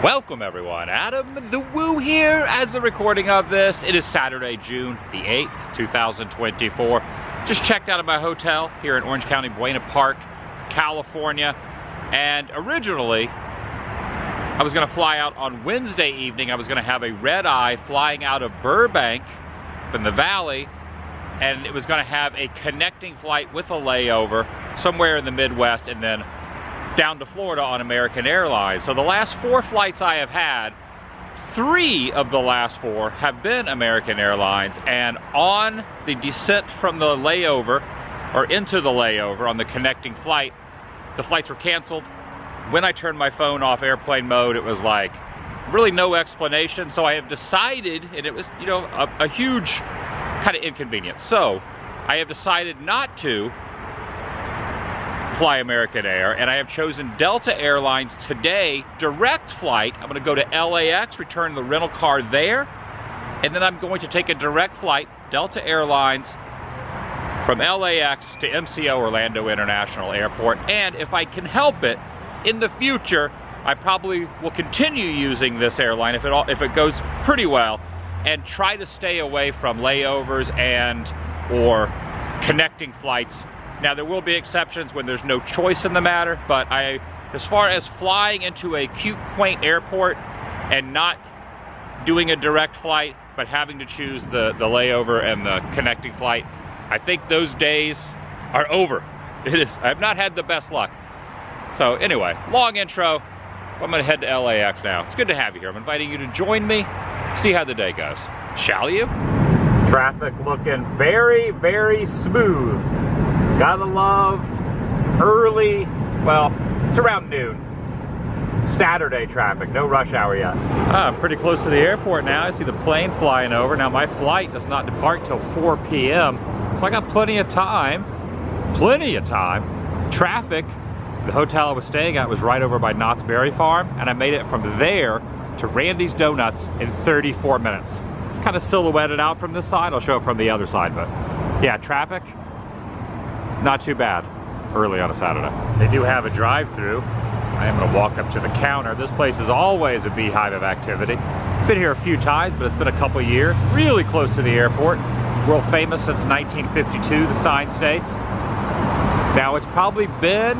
Welcome everyone, Adam the Woo here as the recording of this. It is Saturday, June the 8th, 2024. Just checked out of my hotel here in Orange County, Buena Park, California. And originally, I was gonna fly out on Wednesday evening. I was gonna have a red eye flying out of Burbank in the Valley, and it was gonna have a connecting flight with a layover somewhere in the Midwest, and then down to Florida on American Airlines. So the last 4 flights I have had, 3 of the last 4 have been American Airlines, and on the descent from the layover, or into the layover on the connecting flight, the flights were canceled. When I turned my phone off airplane mode, it was like, really no explanation. So I have decided, and it was, a huge kind of inconvenience. So I have decided not to fly American Air, and I have chosen Delta Airlines today, direct flight. I'm going to go to LAX, return the rental car there, and then I'm going to take a direct flight, Delta Airlines, from LAX to MCO Orlando International Airport. And if I can help it, in the future, I probably will continue using this airline if it goes pretty well, and try to stay away from layovers and or connecting flights. Now, there will be exceptions when there's no choice in the matter, but as far as flying into a cute, quaint airport and not doing a direct flight, but having to choose the layover and the connecting flight, I think those days are over. I have not had the best luck. So anyway, long intro. I'm going to head to LAX now. It's good to have you here. I'm inviting you to join me, see how the day goes. Shall you? Traffic looking very, very smooth. Gotta love early, well, it's around noon. Saturday traffic, no rush hour yet. I'm pretty close to the airport now. I see the plane flying over. Now my flight does not depart till 4 p.m. So I got plenty of time. Traffic, the hotel I was staying at was right over by Knott's Berry Farm, and I made it from there to Randy's Donuts in 34 minutes. It's kind of silhouetted out from this side. I'll show it from the other side, but yeah, traffic, not too bad early on a Saturday. They do have a drive-through. I am going to walk up to the counter. This place is always a beehive of activity. Been here a few times, but it's been a couple years. Really close to the airport. World famous since 1952, the sign states. Now, it's probably been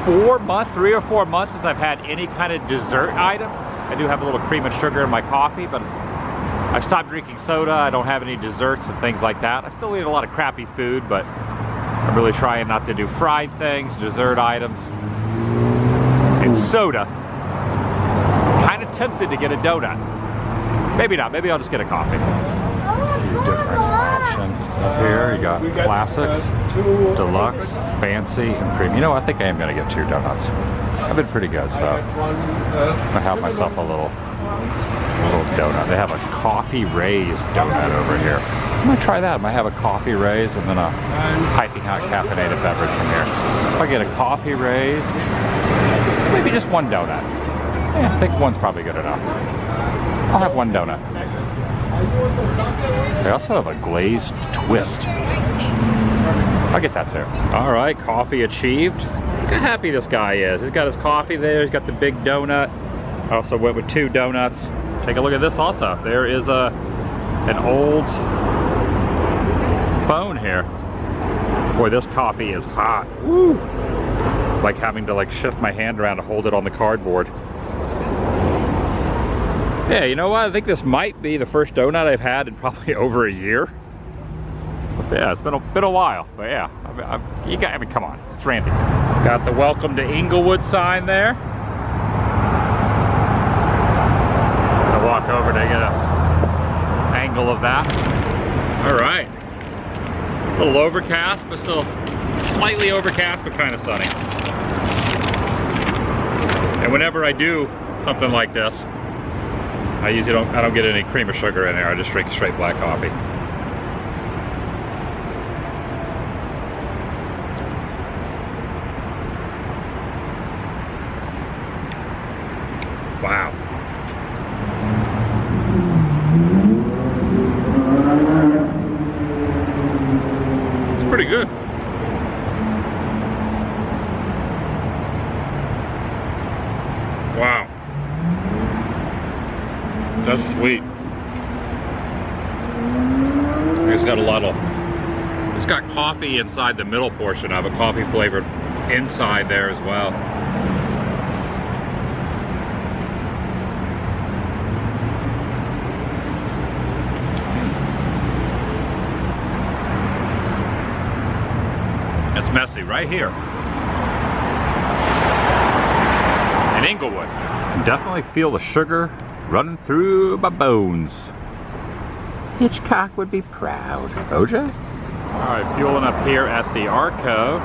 3 or 4 months since I've had any kind of dessert item. I do have a little cream and sugar in my coffee, but I've stopped drinking soda. I don't have any desserts and things like that. I still eat a lot of crappy food, but I'm really trying not to do fried things, dessert items, and soda. Kind of tempted to get a donut. Maybe not, maybe I'll just get a coffee. Different options up here. You got classics, deluxe, fancy, and premium. You know, I think I am going to get 2 donuts. I've been pretty good, so I'm going to have myself a little donut. They have a coffee raised donut over here. I'm going to try that. I might have a coffee raised and then a piping hot caffeinated beverage from here. If I get a coffee raised, maybe just 1 donut. Yeah, I think 1's probably good enough. I'll have 1 donut. They also have a glazed twist. I'll get that too. All right, coffee achieved. Look how happy this guy is. He's got his coffee there. He's got the big donut. I also went with 2 donuts. Take a look at this also. There is an old phone here. Boy, this coffee is hot. Woo! Like having to shift my hand around to hold it on the cardboard. Yeah, you know what? I think this might be the first donut I've had in probably over a year. But yeah, it's been a while. But yeah, I mean, come on, it's Randy. Got the welcome to Inglewood sign there. I'll walk over to get an angle of that. All right. A little overcast, but still slightly overcast, but kind of sunny. And whenever I do something like this, I don't get any cream or sugar in there. I just drink straight black coffee. Wow. It's pretty good. Wow. That's sweet. It's got a lot of, it's got coffee inside the middle portion of it, coffee flavored inside there as well. It's messy right here in Inglewood. I definitely feel the sugar running through my bones. Hitchcock would be proud. OJ? Alright, fueling up here at the Arco.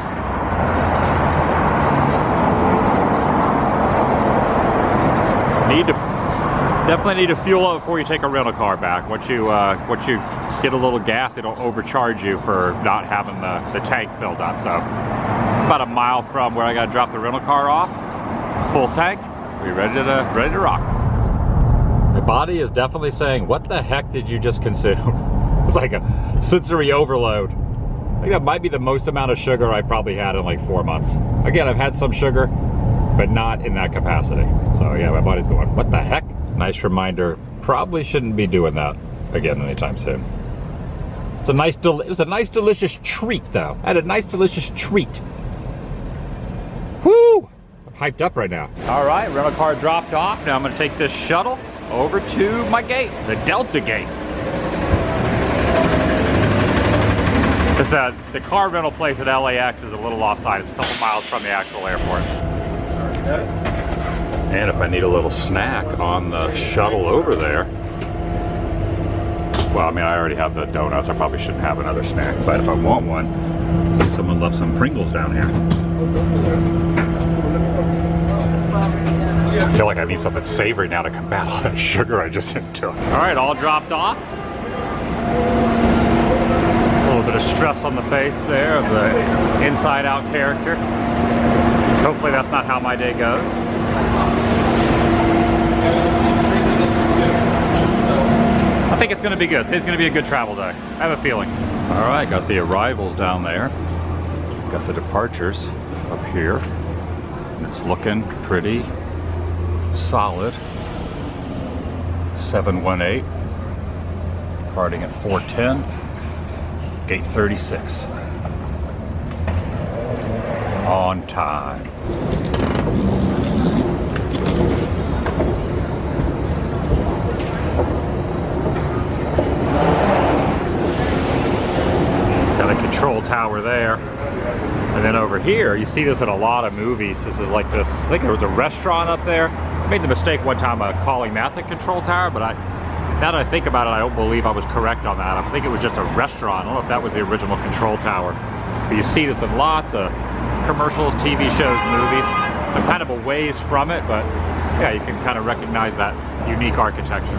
Definitely need to fuel up before you take a rental car back. Once you get a little gas, it'll overcharge you for not having the tank filled up. So about a mile from where I gotta drop the rental car off, full tank, we're ready to rock. My body is definitely saying, what the heck did you just consume? It's like a sensory overload. I think that might be the most amount of sugar I probably had in like 4 months. Again, I've had some sugar, but not in that capacity. So yeah, my body's going, what the heck? Nice reminder, probably shouldn't be doing that again anytime soon. It was a nice delicious treat though. I had a nice delicious treat. Woo! I'm hyped up right now. All right, rental car dropped off. Now I'm gonna take this shuttle over to my gate, the Delta gate. The car rental place at LAX is a little offside. It's a couple miles from the actual airport. And if I need a little snack on the shuttle over there, well, I mean, I already have the donuts. I probably shouldn't have another snack, but if I want one, someone left some Pringles down here. I feel like I need something savory now to combat all that sugar I just took. All right, all dropped off. A little bit of stress on the face there of the inside out character. Hopefully that's not how my day goes. I think it's gonna be good. It's gonna be a good travel day. I have a feeling. All right, got the arrivals down there. Got the departures up here. And it's looking pretty solid. 718, departing at 4:10, gate 36. On time. Got a control tower there. And then over here, you see this in a lot of movies. This is like this, I think there was a restaurant up there. I made the mistake one time of calling that the control tower, but now that I think about it, I don't believe I was correct on that. I think it was just a restaurant. I don't know if that was the original control tower. But you see this in lots of commercials, TV shows, movies. I'm kind of a ways from it, but yeah, you can kind of recognize that unique architecture.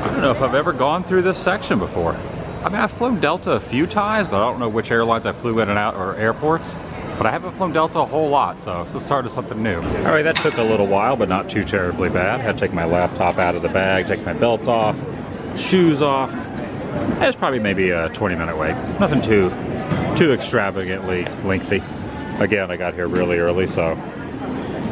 I don't know if I've ever gone through this section before. I mean, I've flown Delta a few times, but I don't know which airlines I flew in and out, or airports. But I haven't flown Delta a whole lot, so let's start with something new. All right, that took a little while, but not too terribly bad. Had to take my laptop out of the bag, take my belt off, shoes off. It's probably maybe a 20-minute wait. Nothing too extravagantly lengthy. Again, I got here really early, so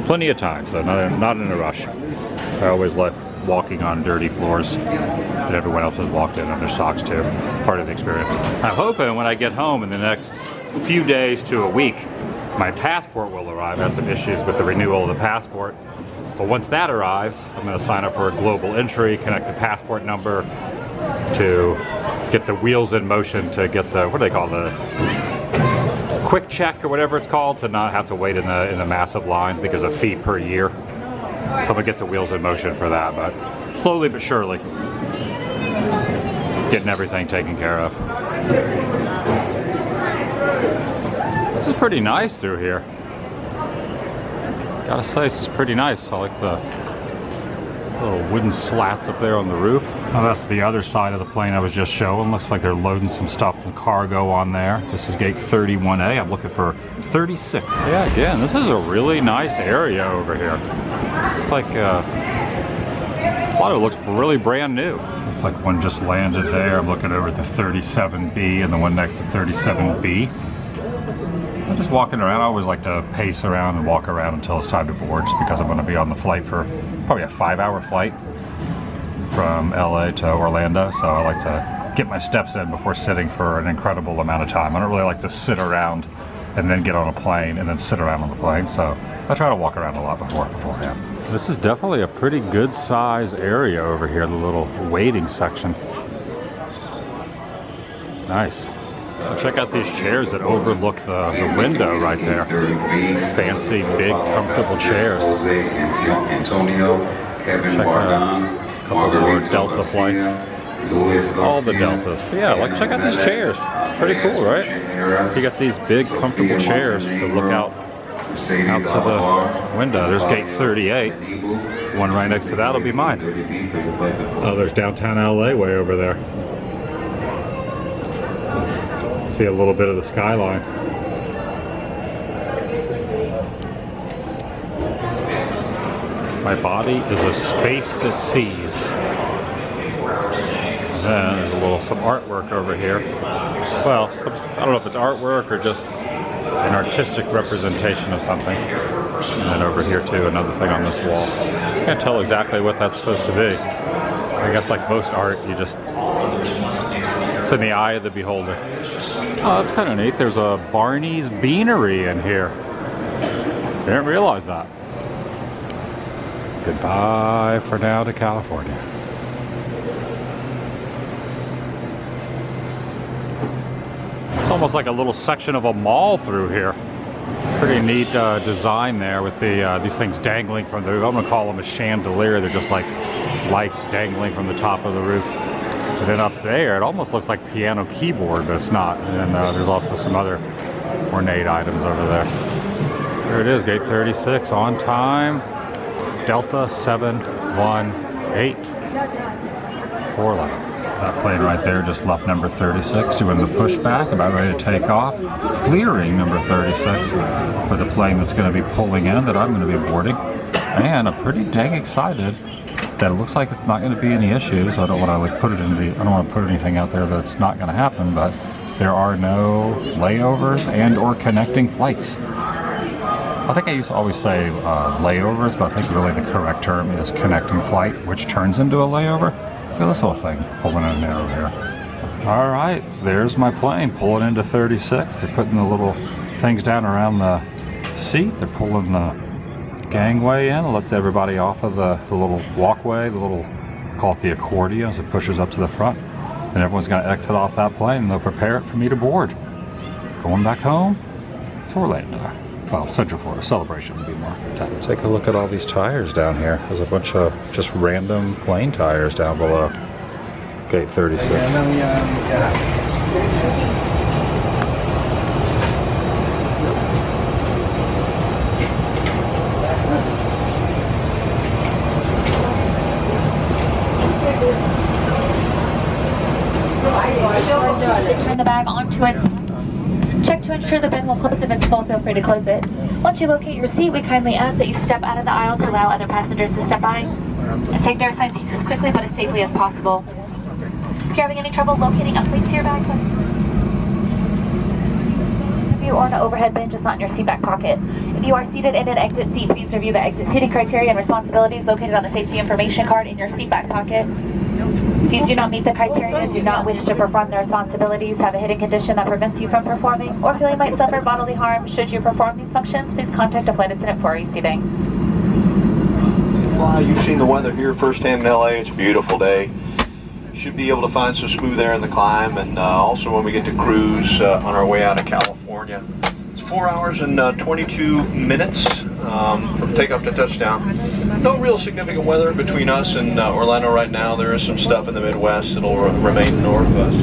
plenty of time, so not in a rush. I always let walking on dirty floors that everyone else has walked in on their socks too. Part of the experience. I'm hoping when I get home in the next few days to a week, my passport will arrive. I had some issues with the renewal of the passport. But once that arrives, I'm going to sign up for a global entry, connect the passport number to get the wheels in motion to get the, what do they call the quick check or whatever it's called, to not have to wait in the massive lines. I think there's a fee per year. So I'm gonna get the wheels in motion for that, but slowly but surely, getting everything taken care of. This is pretty nice through here. Gotta say, this is pretty nice. I like the little wooden slats up there on the roof. Now that's the other side of the plane I was just showing. Looks like they're loading some stuff from cargo on there. This is gate 31A. I'm looking for 36. Yeah, again, this is a really nice area over here. It's like a lot of it looks really brand new. It's like one just landed there. I'm looking over at the 37B and the one next to 37B. I'm just walking around. I always like to pace around and walk around until it's time to board, just because I'm going to be on the flight for probably a 5-hour flight from LA to Orlando. So I like to get my steps in before sitting for an incredible amount of time. I don't really like to sit around and then get on a plane and then sit around on the plane. So I try to walk around a lot beforehand. This is definitely a pretty good size area over here, the little waiting section. Nice. Check out these chairs that overlook the window right there. Fancy, big, comfortable chairs. Check out a couple more Delta flights. All the Deltas. But yeah, like check out these chairs. Pretty cool, right? You got these big, comfortable chairs that look out to the window. There's gate 38. One right next to that will be mine. Oh, there's downtown LA way over there. See a little bit of the skyline. My body is a space that sees. And then there's some artwork over here. Well, I don't know if it's artwork or just an artistic representation of something. And then over here too, another thing on this wall. Can't tell exactly what that's supposed to be. I guess like most art, you just, it's in the eye of the beholder. Oh, that's kind of neat. There's a Barney's Beanery in here. Didn't realize that. Goodbye for now to California. It's almost like a little section of a mall through here. Pretty neat design there with these things dangling from the roof. I'm gonna call them a chandelier. They're just like lights dangling from the top of the roof. And then up there, it almost looks like piano keyboard, but it's not. And then there's also some other ornate items over there. There it is, gate 36, on time. Delta 718 411. That plane right there just left number 36, doing the pushback, about ready to take off, clearing number 36 for the plane that's going to be pulling in that I'm going to be boarding. And I'm pretty dang excited that it looks like it's not going to be any issues. I don't want to like put it in the, I don't want to put anything out there that's not going to happen, but there are no layovers and or connecting flights. I think I used to always say layovers, but I think really the correct term is connecting flight, which turns into a layover. Look at this little thing pulling in there over here. All right, there's my plane pulling into 36. They're putting the little things down around the seat. They're pulling the gangway in. Lift everybody off of the little walkway, the little, call it the accordion, as it pushes up to the front. And everyone's going to exit off that plane and they'll prepare it for me to board. Going back home to Orlando. Well, Central Florida. Celebration would be more. Take a look at all these tires down here. There's a bunch of just random plane tires down below. Gate 36. Turn the bag onto its. Check to ensure the bin will close. If it's full, feel free to close it. Once you locate your seat, we kindly ask that you step out of the aisle to allow other passengers to step by and take their assigned seats as quickly but as safely as possible. If you're having any trouble locating a place to your bag, you or an overhead bin just not in your seat back pocket. If you are seated in an exit seat, please review the exit seating criteria and responsibilities located on the safety information card in your seat back pocket. If you do not meet the criteria, do not wish to perform the responsibilities, have a hidden condition that prevents you from performing, or feel you might suffer bodily harm should you perform these functions, please contact a flight attendant for reseating. Well, you've seen the weather here firsthand in LA. It's a beautiful day. Should be able to find some smooth air in the climb, and also when we get to cruise on our way out of California. It's 4 hours and 22 minutes from takeoff to touchdown. No real significant weather between us and Orlando right now. There is some stuff in the Midwest that'll remain north of us.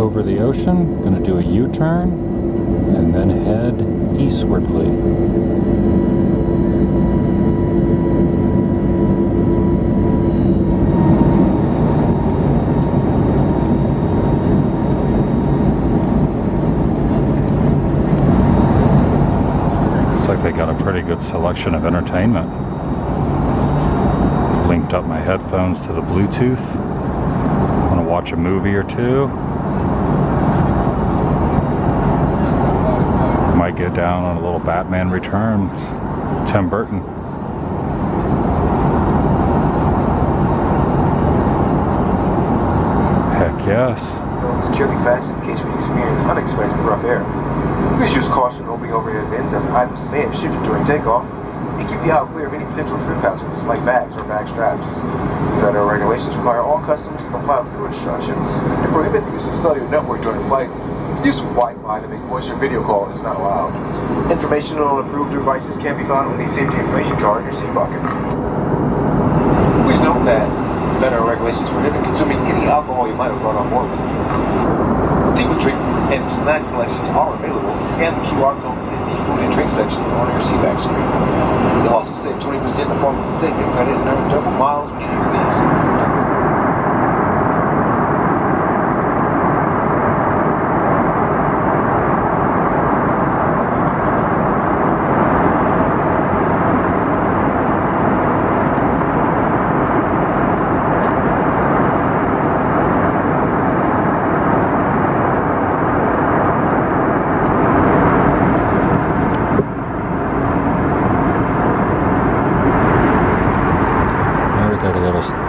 over the ocean. Gonna do a U-turn and then head eastwardly. Like they got a pretty good selection of entertainment. Linked up my headphones to the Bluetooth. Want to watch a movie or two. Might get down on a little Batman Returns. Tim Burton. Heck yes. Securely fastened in case we experience unexpected rough air. Please use caution opening overhead bins as items may have shifted during takeoff, and keep the aisle clear of any potential trip hazards like bags or bag straps. Federal regulations require all customers to comply with crew instructions and prohibit the use of cellular network during flight. The use of Wi-Fi to make voice or video calls is not allowed. Information on approved devices can be found on the safety information card in your seat pocket. Please note that federal regulations prohibit consuming any alcohol you might have brought on board with you. Tea drink and snack selections are available. Scan the QR code in the food and drink section on your seat back screen. You can also save 20% in the form of ticket credit and earn double miles when you use these.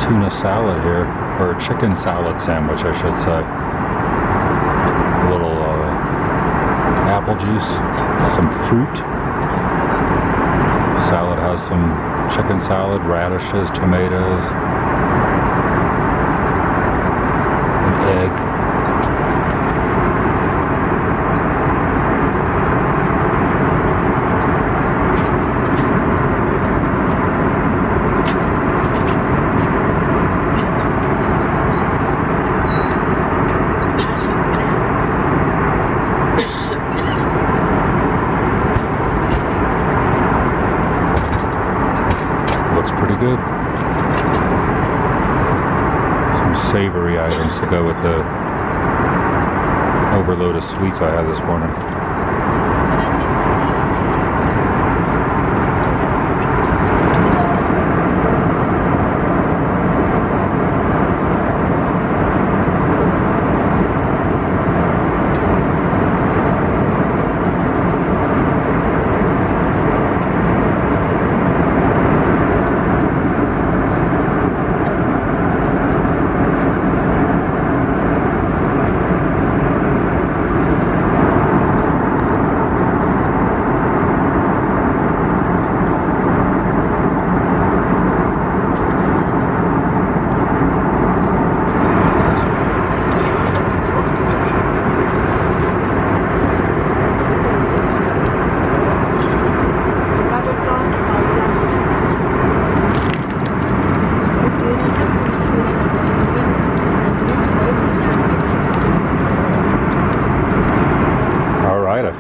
Tuna salad here, or a chicken salad sandwich I should say. A little apple juice, some fruit. Salad has some chicken salad, radishes, tomatoes, an egg. Good. Some savory items to go with the overload of sweets I had this morning.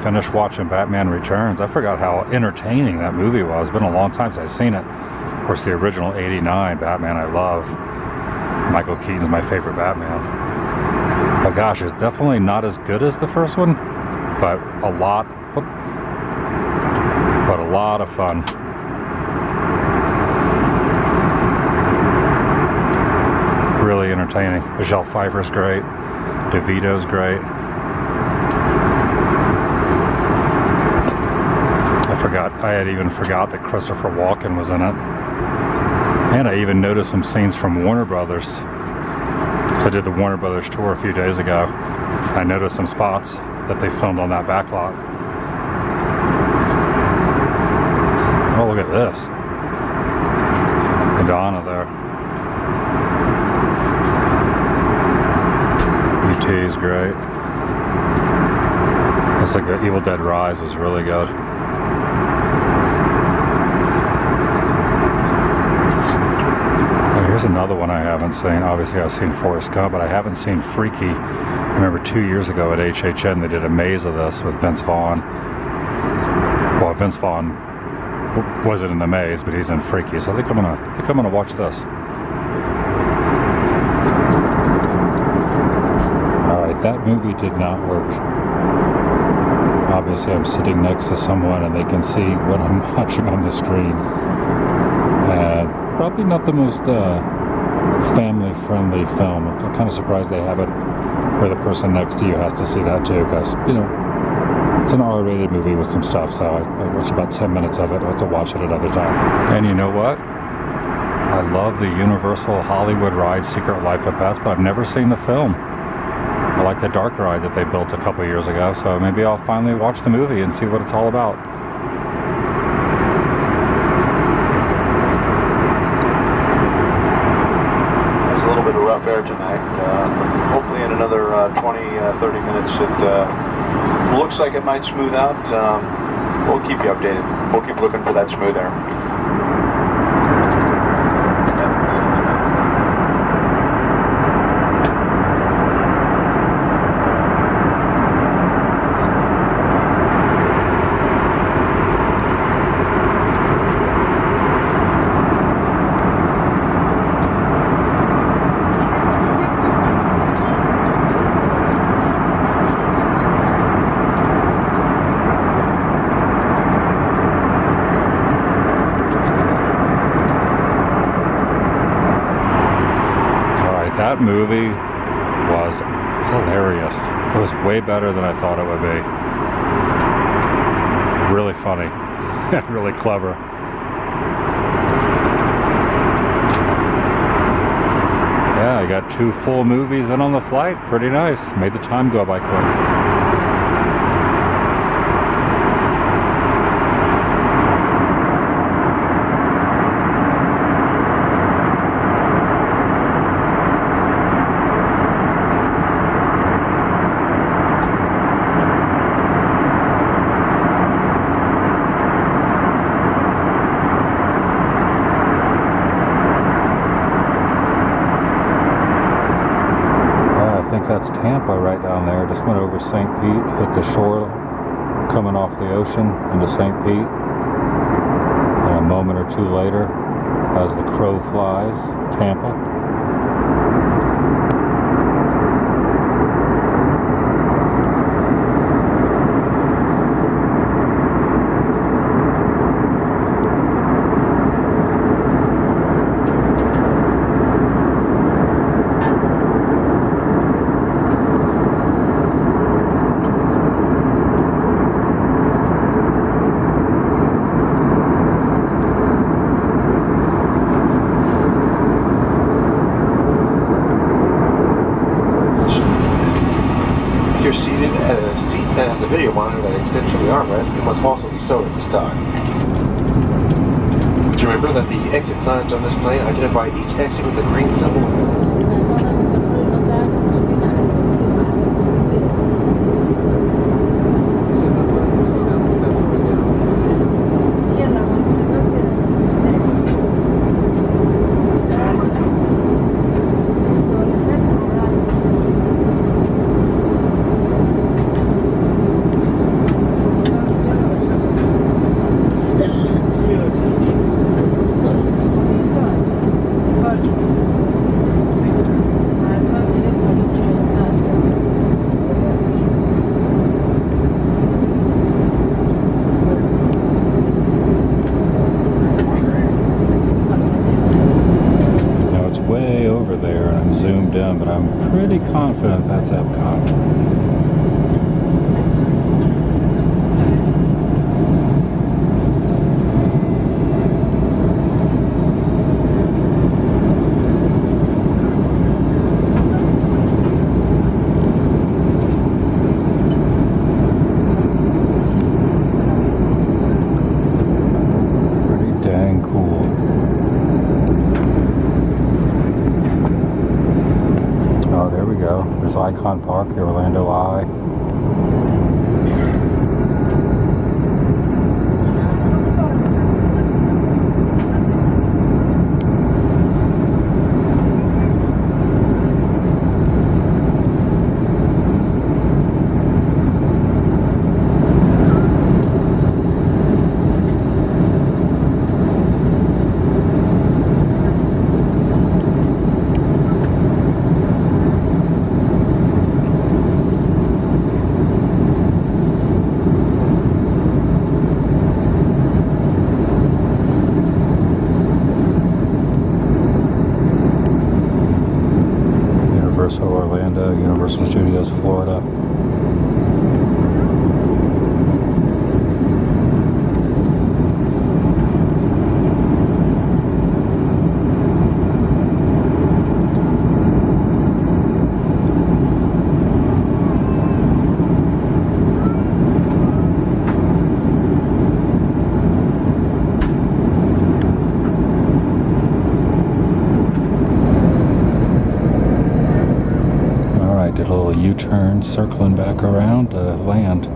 Finished watching Batman Returns. I forgot how entertaining that movie was. It's been a long time since I've seen it. Of course, the original '89 Batman I love. Michael Keaton's my favorite Batman. But gosh, it's definitely not as good as the first one, but a lot of fun. Really entertaining. Michelle Pfeiffer's great. DeVito's great. I had even forgot that Christopher Walken was in it. And I even noticed some scenes from Warner Brothers. So I did the Warner Brothers tour a few days ago. I noticed some spots that they filmed on that back lot. Oh, look at this. Madonna there. E.T. is great. It's like the Evil Dead Rise was really good. Here's another one I haven't seen. Obviously I've seen Forrest Gump, but I haven't seen Freaky. I remember 2 years ago at HHN they did a maze of this with Vince Vaughn. Well, Vince Vaughn wasn't in the maze, but he's in Freaky, so I think I'm gonna watch this. Alright, that movie did not work. Obviously I'm sitting next to someone and they can see what I'm watching on the screen. And probably not the most family-friendly film. I'm kind of surprised they have it where the person next to you has to see that too, because, you know, it's an R-rated movie with some stuff, so I watched about 10 minutes of it. I'll have to watch it another time. And you know what? I love the Universal Hollywood ride Secret Life of Pets, but I've never seen the film. I like the dark ride that they built a couple years ago, so maybe I'll finally watch the movie and see what it's all about. There's a little bit of rough air tonight. Hopefully in another 20-30 minutes it looks like it might smooth out. We'll keep you updated. We'll keep looking for that smooth air. That movie was hilarious. It was way better than I thought it would be. Really funny and really clever. Yeah, I got 2 full movies in on the flight. Pretty nice. Made the time go by quick. That's Tampa right down there. Just went over St. Pete, hit the shore, coming off the ocean into St. Pete. And a moment or two later, as the crow flies, Tampa. The video monitor that extends from the armrest, it must also be stowed at this time. To remember that the exit signs on this plane identify each exit with a green symbol. But I'm pretty confident that's Epcot. Pretty dang cool. Oh, there we go. There's Icon Park, the Orlando Eye. Studios, Florida. Did a little U-turn, circling back around to land.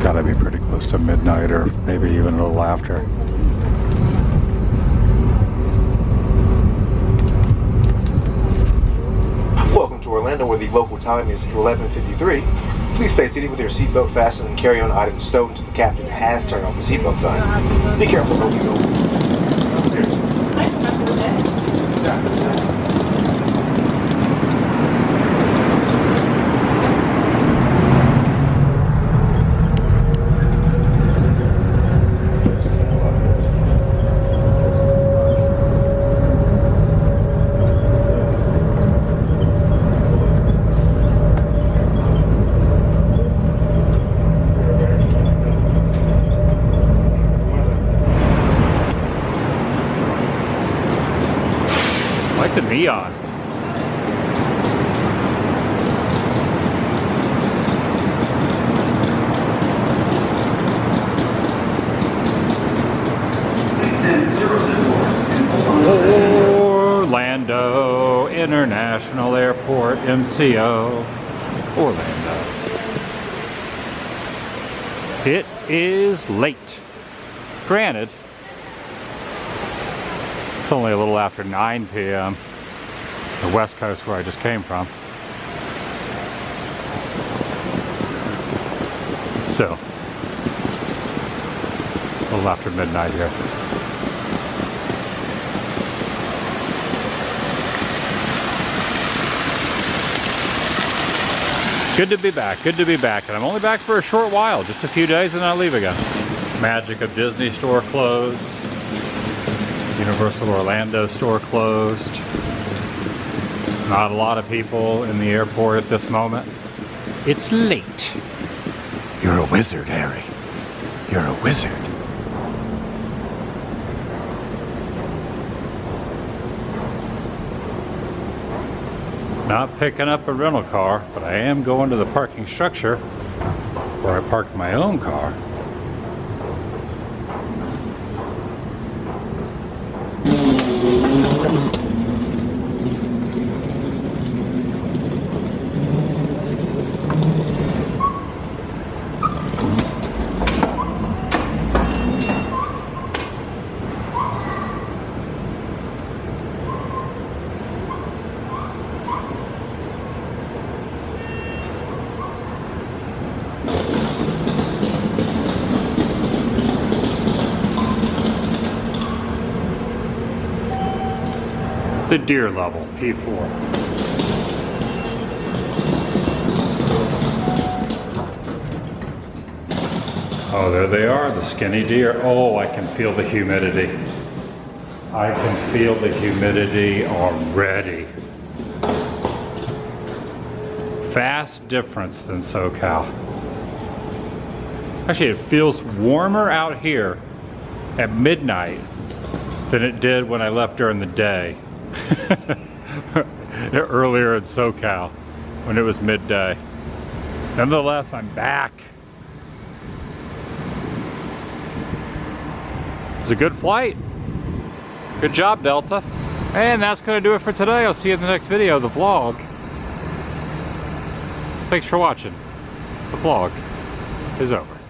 Gotta be pretty close to midnight, or maybe even a little after. Welcome to Orlando, where the local time is 11:53. Please stay seated with your seatbelt fastened and carry-on items stowed until the captain has turned off the seatbelt sign. Be careful where we go. Like the neon. Orlando International Airport, MCO, Orlando. It is late. Granted, it's only a little after 9 p.m. the West Coast where I just came from. Still, a little after midnight here. Good to be back, good to be back. And I'm only back for a short while, just a few days, and then I leave again. Magic of Disney store closed. Universal Orlando store closed. Not a lot of people in the airport at this moment. It's late. You're a wizard, Harry. You're a wizard. Not picking up a rental car, but I am going to the parking structure where I parked my own car. the deer level, P4. Oh, there they are, the skinny deer. Oh, I can feel the humidity. I can feel the humidity already. Vast difference than SoCal. Actually, it feels warmer out here at midnight than it did when I left during the day. Earlier in SoCal, when it was midday. Nonetheless, I'm back. It was a good flight. Good job, Delta. And that's going to do it for today. I'll see you in the next video, the vlog. Thanks for watching. The vlog is over.